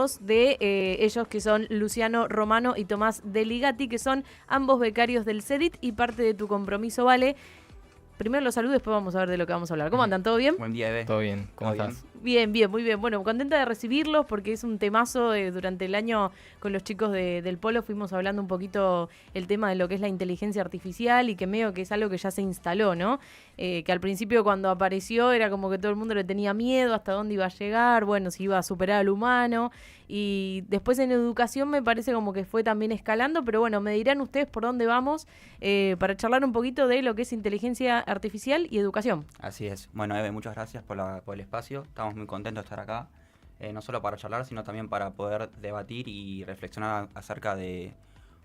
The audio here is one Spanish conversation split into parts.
chicos de ellos, que son Luciano Romano y Tomás Deligati, que son ambos becarios del CEDIT y parte de Tu Compromiso Vale. Primero los saludos, después vamos a ver de lo que vamos a hablar. ¿Cómo andan? ¿Todo bien? Buen día, Eve. Todo bien, ¿cómo ¿Todo estás? Bien, bien, muy bien. Bueno, contenta de recibirlos porque es un temazo. Durante el año con los chicos del Polo fuimos hablando un poquito el tema de lo que es la inteligencia artificial y que medio que es algo que ya se instaló, ¿no? Que al principio cuando apareció era como que todo el mundo le tenía miedo hasta dónde iba a llegar, bueno, si iba a superar al humano. Y después en educación me parece como que fue también escalando, pero bueno, me dirán ustedes por dónde vamos para charlar un poquito de lo que es inteligencia artificial y educación. Así es. Bueno, Eve, muchas gracias por el espacio. Estamos muy contentos de estar acá. No solo para charlar, sino también para poder debatir y reflexionar acerca de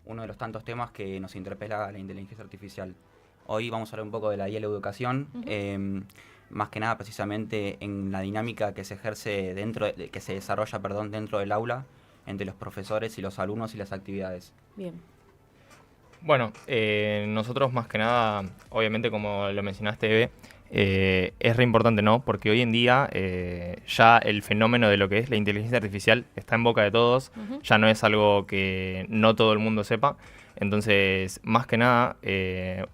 uno de los tantos temas que nos interpela la inteligencia artificial. Hoy vamos a hablar un poco de la IA y la educación, más que nada precisamente en la dinámica que se ejerce que se desarrolla, dentro del aula, entre los profesores y los alumnos y las actividades. Bien. Bueno, nosotros más que nada, obviamente como lo mencionaste, Eve, es re importante, ¿no? Porque hoy en día ya el fenómeno de lo que es la inteligencia artificial está en boca de todos, ya no es algo que no todo el mundo sepa. Entonces, más que nada,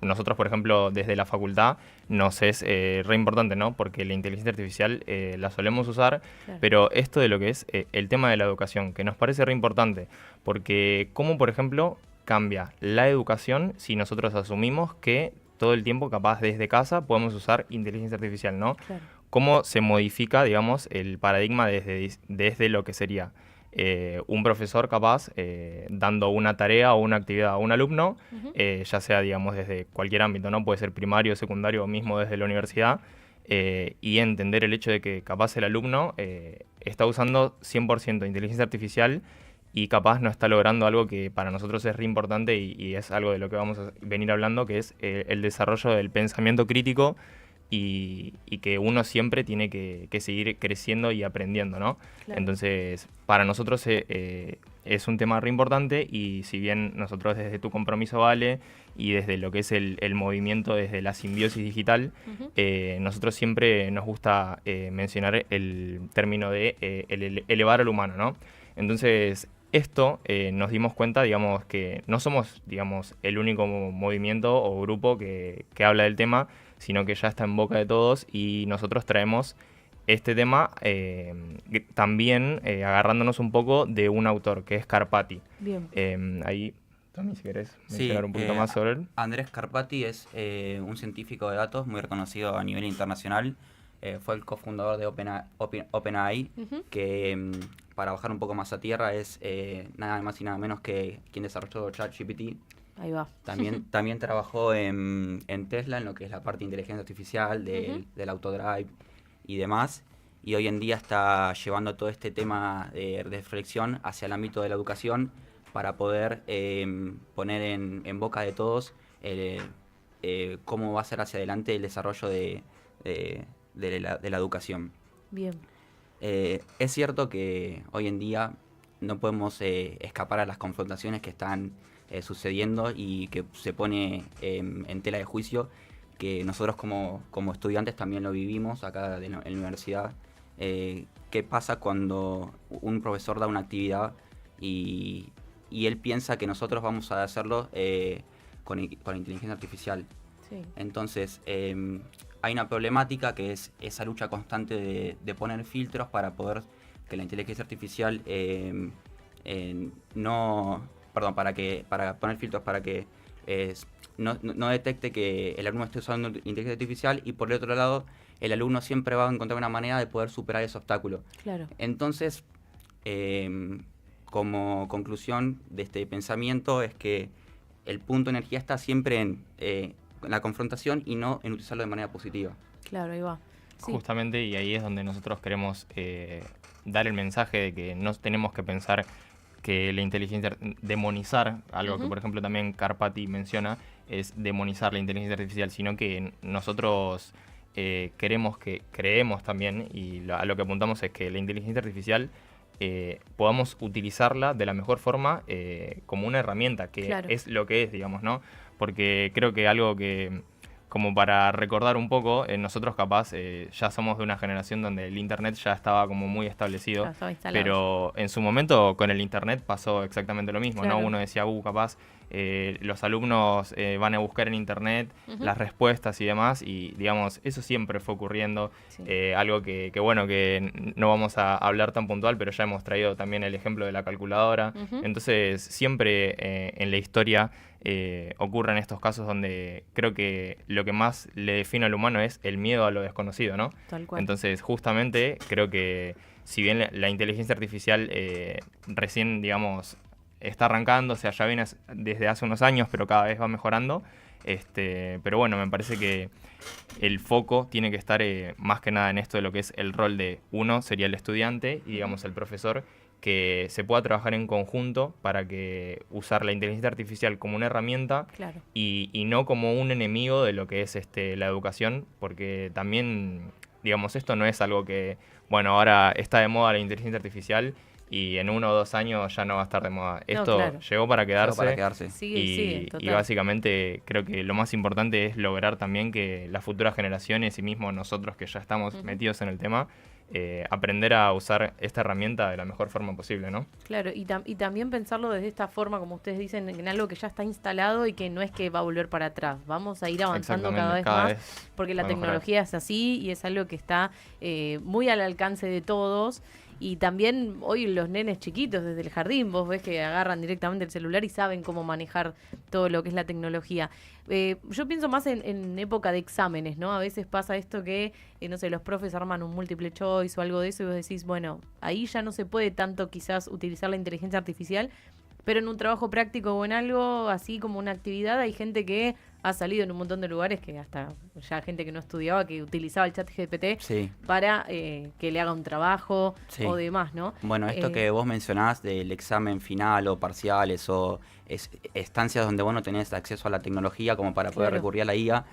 nosotros, por ejemplo, desde la facultad, nos es re importante, ¿no? Porque la inteligencia artificial la solemos usar, Claro. pero esto de lo que es el tema de la educación, que nos parece re importante, porque cómo, por ejemplo, cambia la educación si nosotros asumimos que todo el tiempo, capaz desde casa, podemos usar inteligencia artificial, ¿no? Claro. ¿Cómo se modifica, digamos, el paradigma desde lo que sería un profesor capaz dando una tarea o una actividad a un alumno, ya sea, digamos, desde cualquier ámbito, ¿no? Puede ser primario, secundario o mismo desde la universidad, y entender el hecho de que capaz el alumno está usando 100% inteligencia artificial y capaz no está logrando algo que para nosotros es re importante y es algo de lo que vamos a venir hablando, que es el desarrollo del pensamiento crítico y que uno siempre tiene que seguir creciendo y aprendiendo, ¿no? Claro. Entonces, para nosotros es un tema re importante y si bien nosotros desde Tu Compromiso Vale y desde lo que es el movimiento, desde la simbiosis digital, nosotros siempre nos gusta mencionar el término de elevar al humano, ¿no? Entonces, esto nos dimos cuenta, digamos, que no somos, digamos, el único movimiento o grupo que habla del tema, sino que ya está en boca de todos y nosotros traemos este tema también agarrándonos un poco de un autor, que es Carpati. Bien. Ahí, Tommy, si querés Sí, mencionar un poquito más sobre él. Andrés Carpati es un científico de datos muy reconocido a nivel internacional. Fue el cofundador de OpenAI, que para bajar un poco más a tierra es nada más y nada menos que quien desarrolló ChatGPT. Ahí va. También trabajó en Tesla, en lo que es la parte de inteligencia artificial, del autodrive y demás. Y hoy en día está llevando todo este tema de reflexión hacia el ámbito de la educación para poder poner en boca de todos cómo va a ser hacia adelante el desarrollo de la educación. Bien. Es cierto que hoy en día no podemos escapar a las confrontaciones que están sucediendo y que se pone en tela de juicio, que nosotros como estudiantes también lo vivimos acá en la universidad. ¿Qué pasa cuando un profesor da una actividad y él piensa que nosotros vamos a hacerlo con inteligencia artificial? Sí. Entonces, hay una problemática que es esa lucha constante de poner filtros para poder que la inteligencia artificial para poner filtros para que no detecte que el alumno esté usando inteligencia artificial, y por el otro lado el alumno siempre va a encontrar una manera de poder superar ese obstáculo. Claro. Entonces, como conclusión de este pensamiento es que el punto de energía está siempre en la confrontación y no en utilizarlo de manera positiva. Claro, ahí va. Sí. Justamente, y ahí es donde nosotros queremos dar el mensaje de que no tenemos que pensar que la inteligencia, demonizar, algo que por ejemplo también Carpati menciona, es demonizar la inteligencia artificial, sino que nosotros creemos también, y a lo que apuntamos es que la inteligencia artificial podamos utilizarla de la mejor forma como una herramienta, que Claro. es lo que es, digamos, ¿no? Porque creo que algo que como para recordar un poco, nosotros capaz ya somos de una generación donde el internet ya estaba como muy establecido, Ya estaba instalado. pero en su momento con el internet pasó exactamente lo mismo, Claro. ¿no? Uno decía, capaz los alumnos van a buscar en internet las respuestas y demás, y digamos, eso siempre fue ocurriendo, Sí. algo que bueno, que no vamos a hablar tan puntual, pero ya hemos traído también el ejemplo de la calculadora. Entonces siempre en la historia ocurren estos casos donde creo que lo que más le define al humano es el miedo a lo desconocido, ¿no? Tal cual. Entonces, justamente, creo que si bien la inteligencia artificial recién, digamos, está arrancando, o sea, ya viene desde hace unos años, pero cada vez va mejorando, pero bueno, me parece que el foco tiene que estar más que nada en esto de lo que es el rol de uno, sería el estudiante, y digamos el profesor, que se pueda trabajar en conjunto para que usar la inteligencia artificial como una herramienta Claro. y no como un enemigo de lo que es la educación, porque también, digamos, esto no es algo que, bueno, ahora está de moda la inteligencia artificial y en 1 o 2 años ya no va a estar de moda. Esto claro. llegó para quedarse. Para quedarse. Sigue, Y total. básicamente creo que lo más importante es lograr también que las futuras generaciones y mismo nosotros que ya estamos metidos en el tema, aprender a usar esta herramienta de la mejor forma posible, ¿no? Claro, y también pensarlo desde esta forma, como ustedes dicen, en algo que ya está instalado y que no es que va a volver para atrás. Vamos a ir avanzando cada vez más, porque la va a mejorar. tecnología es así y es algo que está muy al alcance de todos. Y también hoy los nenes chiquitos desde el jardín, vos ves que agarran directamente el celular y saben cómo manejar todo lo que es la tecnología. Yo pienso más en época de exámenes, ¿no? A veces pasa esto que, no sé, los profes arman un multiple choice o algo de eso y vos decís, bueno, ahí ya no se puede tanto quizás utilizar la inteligencia artificial, pero en un trabajo práctico o en algo así como una actividad hay gente que ha salido en un montón de lugares, que hasta ya gente que no estudiaba, que utilizaba el chat GPT Sí. para que le haga un trabajo Sí. o demás, ¿no? Bueno, esto que vos mencionás del examen final o parciales o estancias donde vos no tenés acceso a la tecnología como para poder Claro. recurrir a la IA,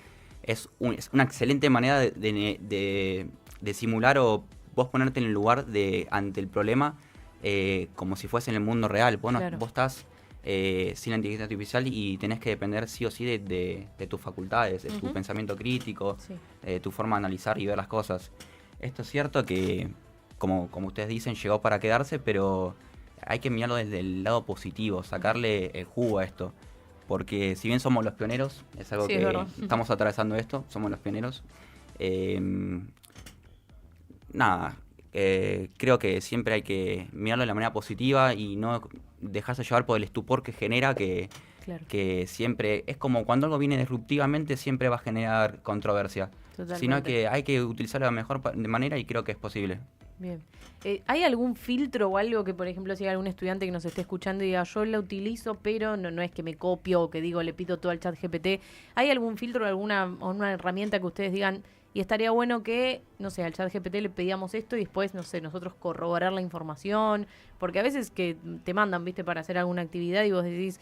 es una excelente manera de simular o vos ponerte en el lugar ante el problema como si fuese en el mundo real. Vos, Claro. vos estás sin la inteligencia artificial y tenés que depender sí o sí de tus facultades, de tu pensamiento crítico, Sí. tu forma de analizar y ver las cosas. Esto es cierto que, como ustedes dicen, llegó para quedarse, pero hay que mirarlo desde el lado positivo, sacarle el jugo a esto. Porque si bien somos los pioneros, es algo Sí, es que verdad. estamos atravesando esto, somos los pioneros. Creo que siempre hay que mirarlo de la manera positiva y no dejarse llevar por el estupor que genera, Claro. que siempre es como cuando algo viene disruptivamente, siempre va a generar controversia. Totalmente. Sino que hay que utilizarlo de la mejor manera y creo que es posible. Bien. ¿Hay algún filtro o algo que, por ejemplo, si hay algún estudiante que nos esté escuchando y diga, yo la utilizo, pero no es que me copio o que digo, le pido todo al chat GPT? ¿Hay algún filtro o una herramienta que ustedes digan, y estaría bueno que, no sé, al chat GPT le pedíamos esto y después, no sé, nosotros corroborar la información? Porque a veces que te mandan, viste, para hacer alguna actividad y vos decís,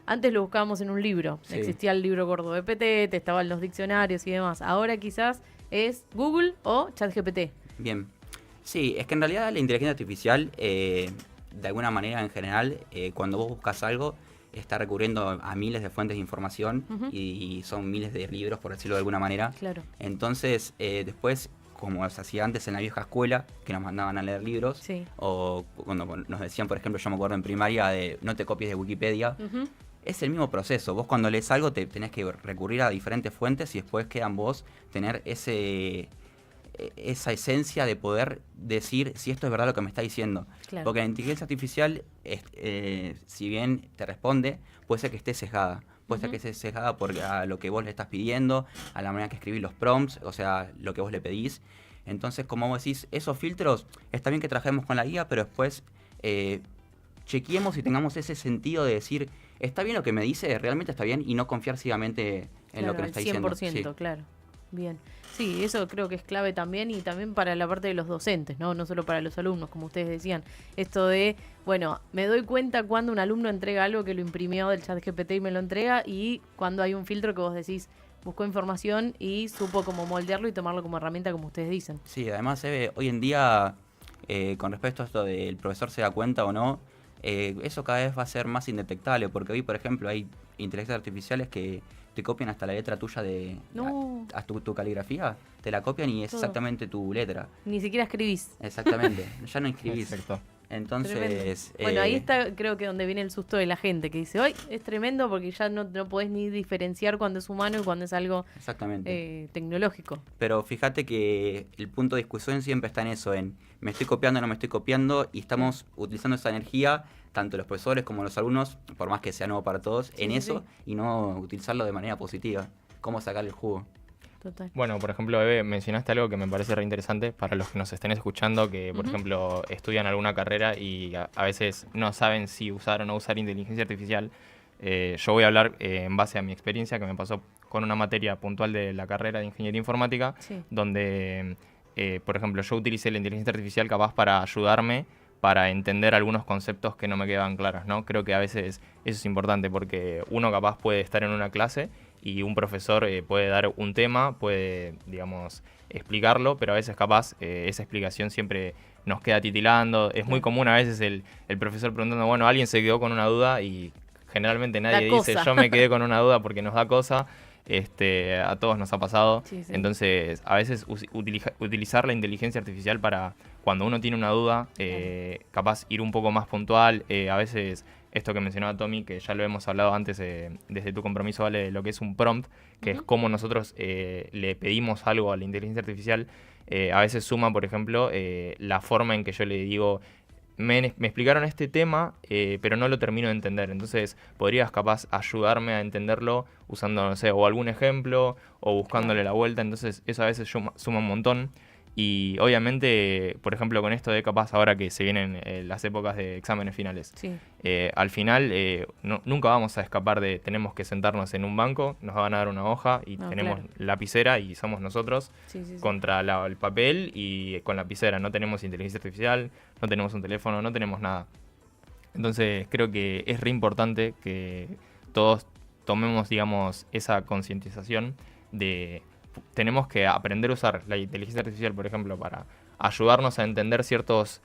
antes lo buscábamos en un libro, Sí. existía el libro gordo de GPT, te estaban los diccionarios y demás. Ahora quizás es Google o ChatGPT. Bien. Sí, es que en realidad la inteligencia artificial, de alguna manera en general, cuando vos buscas algo, está recurriendo a miles de fuentes de información y son miles de libros, por decirlo de alguna manera. Claro. Entonces, después, como se hacía antes en la vieja escuela, que nos mandaban a leer libros, Sí. o cuando nos decían, por ejemplo, yo me acuerdo en primaria de no te copies de Wikipedia, es el mismo proceso. Vos cuando lees algo tenés que recurrir a diferentes fuentes y después queda en vos tener esa esencia de poder decir si esto es verdad lo que me está diciendo. Claro. Porque la inteligencia artificial, si bien te responde, puede ser que esté sesgada. Puede ser que esté sesgada a lo que vos le estás pidiendo, a la manera que escribís los prompts, o sea, lo que vos le pedís. Entonces, como vos decís, esos filtros, está bien que trabajemos con la guía, pero después chequeemos y tengamos ese sentido de decir, ¿está bien lo que me dice? ¿Realmente está bien? Y no confiar ciegamente en lo que nos está diciendo. 100%, Sí. claro. Bien. Sí, eso creo que es clave también y también para la parte de los docentes, ¿no? No solo para los alumnos, como ustedes decían. Esto de, bueno, me doy cuenta cuando un alumno entrega algo que lo imprimió del chat GPT y me lo entrega y cuando hay un filtro que vos decís, buscó información y supo cómo moldearlo y tomarlo como herramienta, como ustedes dicen. Sí, además hoy en día, con respecto a esto del profesor se da cuenta o no, eso cada vez va a ser más indetectable, porque hoy, por ejemplo, hay inteligencias artificiales que te copian hasta la letra tuya de No. a tu caligrafía, te la copian y es Todo. exactamente tu letra. Ni siquiera escribís. Exactamente, ya no escribís. Exacto. Entonces, Bueno, ahí está, creo que donde viene el susto de la gente, que dice, ¡ay! Es tremendo porque ya no podés ni diferenciar cuando es humano y cuando es algo exactamente. tecnológico. Pero fíjate que el punto de discusión siempre está en eso, en me estoy copiando o no me estoy copiando, y estamos utilizando esa energía, tanto los profesores como los alumnos, por más que sea nuevo para todos, Sí, en sí, eso, sí. y no utilizarlo de manera positiva. Cómo sacar el jugo. Total. Bueno, por ejemplo, Eve, mencionaste algo que me parece re interesante para los que nos estén escuchando, que por ejemplo estudian alguna carrera y a veces no saben si usar o no usar inteligencia artificial. Yo voy a hablar en base a mi experiencia que me pasó con una materia puntual de la carrera de Ingeniería Informática, Sí. donde, por ejemplo, yo utilicé la inteligencia artificial capaz para ayudarme para entender algunos conceptos que no me quedaban claros, ¿no? Creo que a veces eso es importante porque uno capaz puede estar en una clase y un profesor puede dar un tema, puede, digamos, explicarlo, pero a veces capaz esa explicación siempre nos queda titilando. Es muy común a veces el profesor preguntando, bueno, alguien se quedó con una duda y generalmente nadie dice, yo me quedé con una duda porque nos da cosa. A todos nos ha pasado. Sí, sí. Entonces, a veces utilizar la inteligencia artificial para cuando uno tiene una duda, capaz ir un poco más puntual. A veces, esto que mencionaba Tommy, que ya lo hemos hablado antes desde tu compromiso, vale, de lo que es un prompt, que es cómo nosotros le pedimos algo a la inteligencia artificial. A veces suma, por ejemplo, la forma en que yo le digo, me explicaron este tema, pero no lo termino de entender. Entonces, podrías capaz ayudarme a entenderlo usando, no sé, o algún ejemplo o buscándole la vuelta. Entonces, eso a veces suma un montón. Y obviamente, por ejemplo, con esto de capaz ahora que se vienen las épocas de exámenes finales, Sí. al final nunca vamos a escapar de tenemos que sentarnos en un banco, nos van a dar una hoja y tenemos lapicera y somos nosotros contra el papel y con lapicera. No tenemos inteligencia artificial, no tenemos un teléfono, no tenemos nada. Entonces creo que es re importante que todos tomemos, digamos, esa concientización de tenemos que aprender a usar la inteligencia artificial, por ejemplo, para ayudarnos a entender ciertos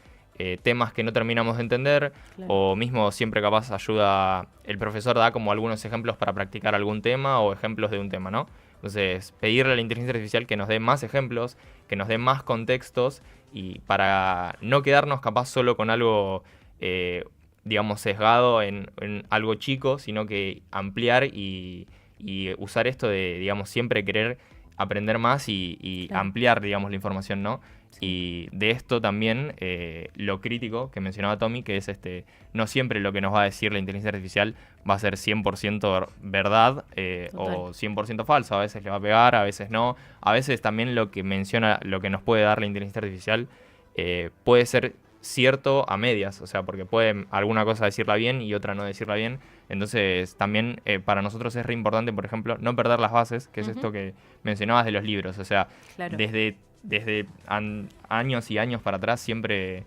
temas que no terminamos de entender, o mismo siempre capaz ayuda, el profesor da como algunos ejemplos para practicar algún tema o ejemplos de un tema, ¿no? Entonces, pedirle a la inteligencia artificial que nos dé más ejemplos, que nos dé más contextos, y para no quedarnos capaz solo con algo, digamos, sesgado en algo chico, sino que ampliar y usar esto de, digamos, siempre querer aprender más y ampliar, digamos, la información, ¿no? Y de esto también lo crítico que mencionaba Tommy, que es no siempre lo que nos va a decir la inteligencia artificial va a ser 100% verdad o 100% falso. A veces le va a pegar, a veces no. A veces también lo que menciona, lo que nos puede dar la inteligencia artificial puede ser cierto a medias, o sea, porque puede alguna cosa decirla bien y otra no decirla bien. Entonces también para nosotros es re importante, por ejemplo, no perder las bases, que es esto que mencionabas de los libros. O sea, desde años y años para atrás siempre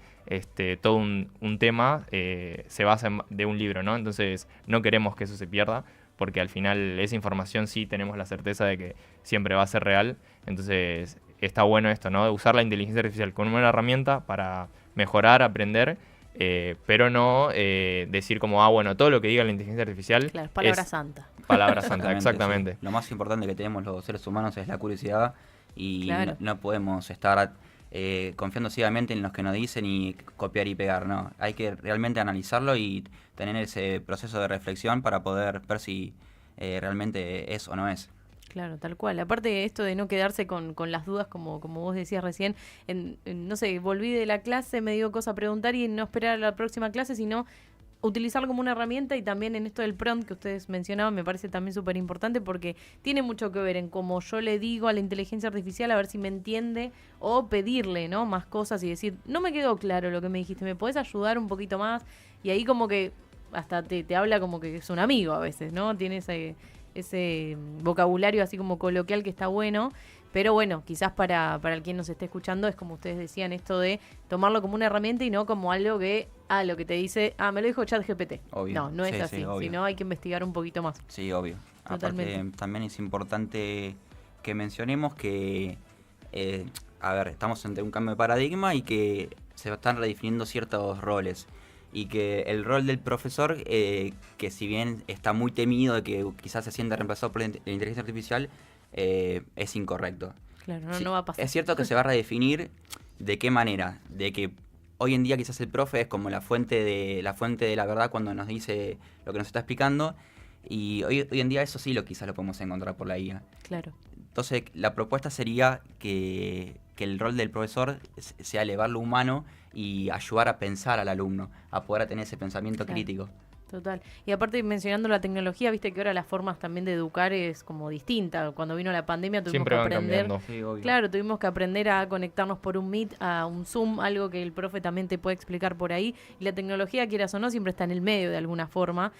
todo un tema se basa de un libro, ¿no? Entonces no queremos que eso se pierda, porque al final esa información sí tenemos la certeza de que siempre va a ser real. Entonces está bueno esto, ¿no? De usar la inteligencia artificial como una herramienta para mejorar, aprender, pero no decir como, bueno, todo lo que diga la inteligencia artificial es palabra santa. Palabra santa, exactamente. Sí. Lo más importante que tenemos los seres humanos es la curiosidad y no podemos estar confiando ciegamente en los que nos dicen y copiar y pegar, no. Hay que realmente analizarlo y tener ese proceso de reflexión para poder ver si realmente es o no es. Claro, tal cual. Aparte de esto de no quedarse con las dudas, como vos decías recién, no sé, volví de la clase, me dio cosa preguntar y no esperar a la próxima clase, sino utilizarlo como una herramienta. Y también en esto del prompt que ustedes mencionaban me parece también súper importante, porque tiene mucho que ver en cómo yo le digo a la inteligencia artificial a ver si me entiende, o pedirle, ¿no?, más cosas y decir, no me quedó claro lo que me dijiste, ¿me podés ayudar un poquito más? Y ahí como que hasta te habla como que es un amigo a veces, ¿no? Tiene ese vocabulario así como coloquial que está bueno. Pero bueno, quizás para el quien nos esté escuchando es como ustedes decían, esto de tomarlo como una herramienta y no como algo que, lo que te dice, me lo dijo ChatGPT. Obvio. No es así, sino hay que investigar un poquito más. Sí, obvio. Totalmente. Aparte, también es importante que mencionemos que, estamos ante un cambio de paradigma y que se están redefiniendo ciertos roles. y que el rol del profesor, que si bien está muy temido de que quizás se sienta reemplazado por la inteligencia artificial, es incorrecto. Claro, Sí, no va a pasar. es cierto que se va a redefinir de qué manera, de que hoy en día quizás el profe es como la fuente de la verdad cuando nos dice lo que nos está explicando, y hoy en día eso sí quizás lo podemos encontrar por la IA. Claro. Entonces la propuesta sería que el rol del profesor sea elevar lo humano y ayudar a pensar al alumno, a poder tener ese pensamiento Claro. crítico. Total. Y aparte, mencionando la tecnología, viste que ahora las formas también de educar es como distinta. Cuando vino la pandemia tuvimos Siempre que van aprender. cambiando. Sí, obvio. Claro, tuvimos que aprender a conectarnos por un Meet, a un Zoom, algo que el profe también te puede explicar por ahí. Y la tecnología, quieras o no, siempre está en el medio de alguna forma,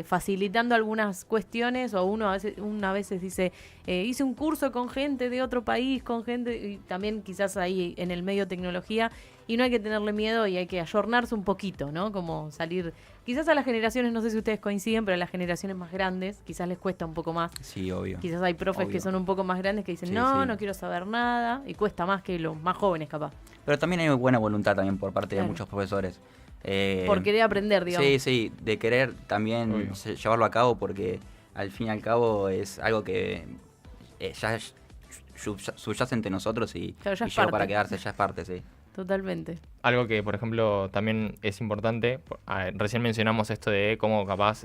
facilitando algunas cuestiones. O uno a veces dice, hice un curso con gente de otro país, con gente, y también quizás ahí en el medio tecnología. Y no hay que tenerle miedo y hay que ayornarse un poquito, ¿no? Como salir, quizás a las generaciones, no sé si ustedes coinciden, pero a las generaciones más grandes quizás les cuesta un poco más. Sí, obvio. Quizás hay profes Obvio. que son un poco más grandes que dicen, Sí, no, sí. no quiero saber nada, y cuesta más que los más jóvenes capaz. Pero también hay buena voluntad también por parte Claro. de muchos profesores. Por querer aprender, digamos. Sí, sí, de querer también Obvio. llevarlo a cabo, porque al fin y al cabo es algo que ya subyace entre nosotros y, Claro, ya y es llegó parte. para quedarse, ya es parte, sí. Totalmente. Algo que, por ejemplo, también es importante, recién mencionamos esto de cómo capaz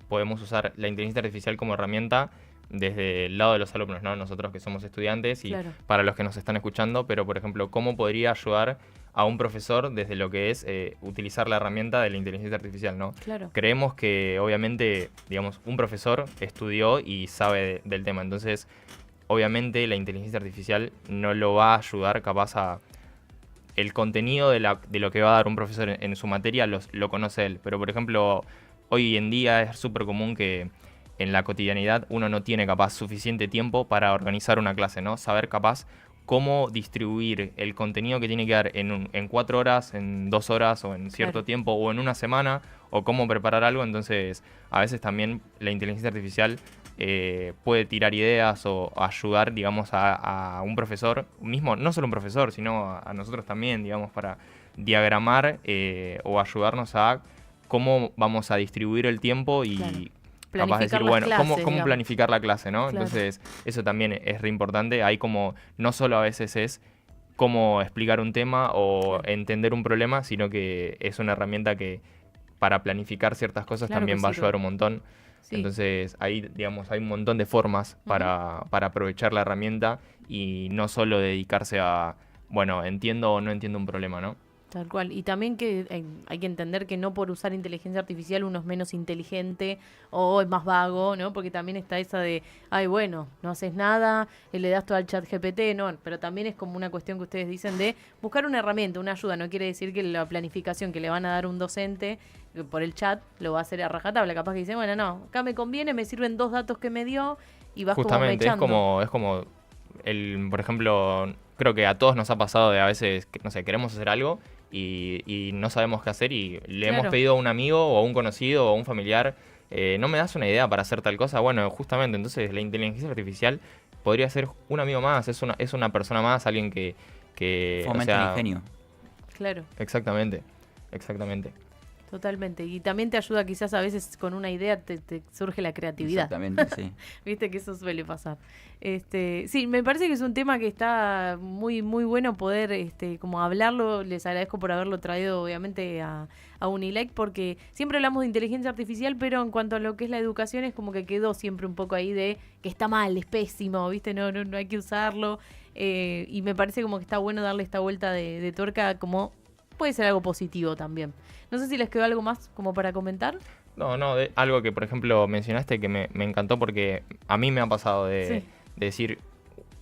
podemos usar la inteligencia artificial como herramienta desde el lado de los alumnos, ¿no? Nosotros que somos estudiantes y Claro. para los que nos están escuchando, pero, por ejemplo, cómo podría ayudar a un profesor desde lo que es utilizar la herramienta de la inteligencia artificial, ¿no? Claro. Creemos que, obviamente, digamos, un profesor estudió y sabe del tema, entonces, obviamente, la inteligencia artificial no lo va a ayudar capaz a el contenido de lo que va a dar un profesor en su materia lo conoce él. Pero, por ejemplo, hoy en día es súper común que en la cotidianidad uno no tiene capaz suficiente tiempo para organizar una clase, ¿no? Saber capaz cómo distribuir el contenido que tiene que dar en 4 horas, en 2 horas o en cierto Claro. tiempo o en una semana, o cómo preparar algo. Entonces, a veces también la inteligencia artificial puede tirar ideas o ayudar, digamos, a un profesor, mismo, no solo un profesor, sino a nosotros también, digamos, para diagramar o ayudarnos a cómo vamos a distribuir el tiempo y Claro. capaz de Planificar decir, las bueno, clases, cómo digamos. planificar la clase, ¿no? Claro. Entonces, eso también es re importante. Hay como, no solo a veces es cómo explicar un tema o Claro. entender un problema, sino que es una herramienta que para planificar ciertas cosas Claro también que va a sirve. ayudar un montón. Sí. Entonces, ahí, digamos, hay un montón de formas para aprovechar la herramienta y no solo dedicarse a, bueno, entiendo o no entiendo un problema, ¿no? Tal cual. Y también que hay que entender que no por usar inteligencia artificial uno es menos inteligente o es más vago, ¿no? Porque también está esa de, ay, bueno, no haces nada, le das todo al chat GPT, no. Pero también es como una cuestión que ustedes dicen de buscar una herramienta, una ayuda. No quiere decir que la planificación que le van a dar un docente por el chat lo va a hacer a rajatabla. Capaz que dice, bueno, no, acá me conviene, me sirven 2 datos que me dio y vas Justamente, como es como por ejemplo, creo que a todos nos ha pasado de a veces, no sé, queremos hacer algo y no sabemos qué hacer y le hemos Claro. pedido a un amigo o a un conocido o a un familiar, ¿no me das una idea para hacer tal cosa? Bueno, justamente, entonces la inteligencia artificial podría ser un amigo más, es una persona más, alguien que o Fomenta sea, el ingenio. Claro. Exactamente, exactamente. Totalmente. Y también te ayuda quizás a veces con una idea te surge la creatividad. Exactamente, sí. Viste que eso suele pasar. Sí, me parece que es un tema que está muy muy bueno poder como hablarlo. Les agradezco por haberlo traído obviamente a Unilike, porque siempre hablamos de inteligencia artificial, pero en cuanto a lo que es la educación es como que quedó siempre un poco ahí de que está mal, es pésimo, ¿viste? No hay que usarlo. Y me parece como que está bueno darle esta vuelta de tuerca, como puede ser algo positivo también. No sé si les quedó algo más como para comentar. No, algo que por ejemplo mencionaste que me encantó porque a mí me ha pasado de decir,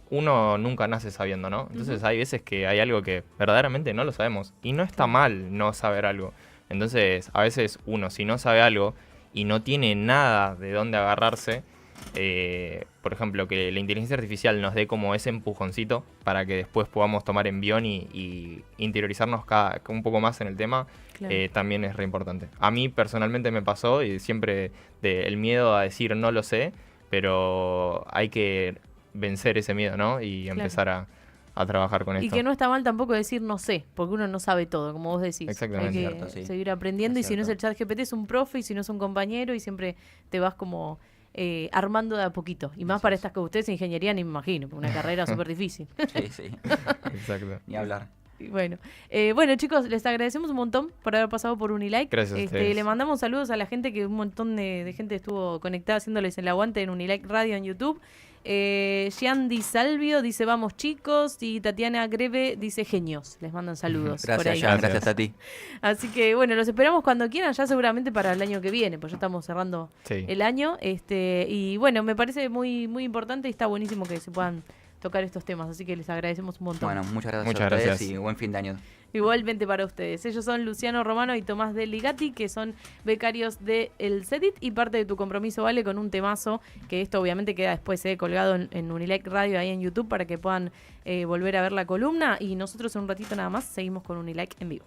uno nunca nace sabiendo, ¿no? Entonces hay veces que hay algo que verdaderamente no lo sabemos y no está mal no saber algo. Entonces a veces uno si no sabe algo y no tiene nada de dónde agarrarse, por ejemplo, que la inteligencia artificial nos dé como ese empujoncito para que después podamos tomar envión y interiorizarnos un poco más en el tema, Claro. también es re importante. A mí personalmente me pasó y siempre el miedo a decir no lo sé, pero hay que vencer ese miedo, ¿no? Y Claro. empezar a trabajar con esto. Y que no está mal tampoco decir no sé, porque uno no sabe todo, como vos decís. Exactamente. Hay que Cierto, sí. seguir aprendiendo, y Es si no es el cierto. ChatGPT es un profe, y si no es un compañero, y siempre te vas como armando de a poquito. Y más Así para es. estas que ustedes, ingeniería, ni me imagino, porque una carrera súper difícil. Sí, sí. Exacto. Ni hablar. Y bueno, bueno, chicos, les agradecemos un montón por haber pasado por Unilike. Gracias a ustedes. Le mandamos saludos a la gente, que un montón de gente estuvo conectada haciéndoles el aguante en Unilike Radio en YouTube. Gian Di Salvio dice vamos chicos, y Tatiana Greve dice genios. Les mandan saludos por Gracias, ahí. Jan, Gracias. gracias a ti. Así que bueno, los esperamos cuando quieran, ya seguramente para el año que viene, pues ya estamos cerrando Sí. el año. Y bueno, me parece muy, muy importante, y está buenísimo que se puedan tocar estos temas, así que les agradecemos un montón. Bueno, muchas gracias Muchas a ustedes gracias. y buen fin de año. Igualmente para ustedes. Ellos son Luciano Romano y Tomás Del Ligati, que son becarios de el CEDIT, y parte de Tu Compromiso Vale con un temazo, que esto obviamente queda después colgado en Unilike Radio ahí en YouTube para que puedan volver a ver la columna, y nosotros en un ratito nada más seguimos con Unilike en vivo.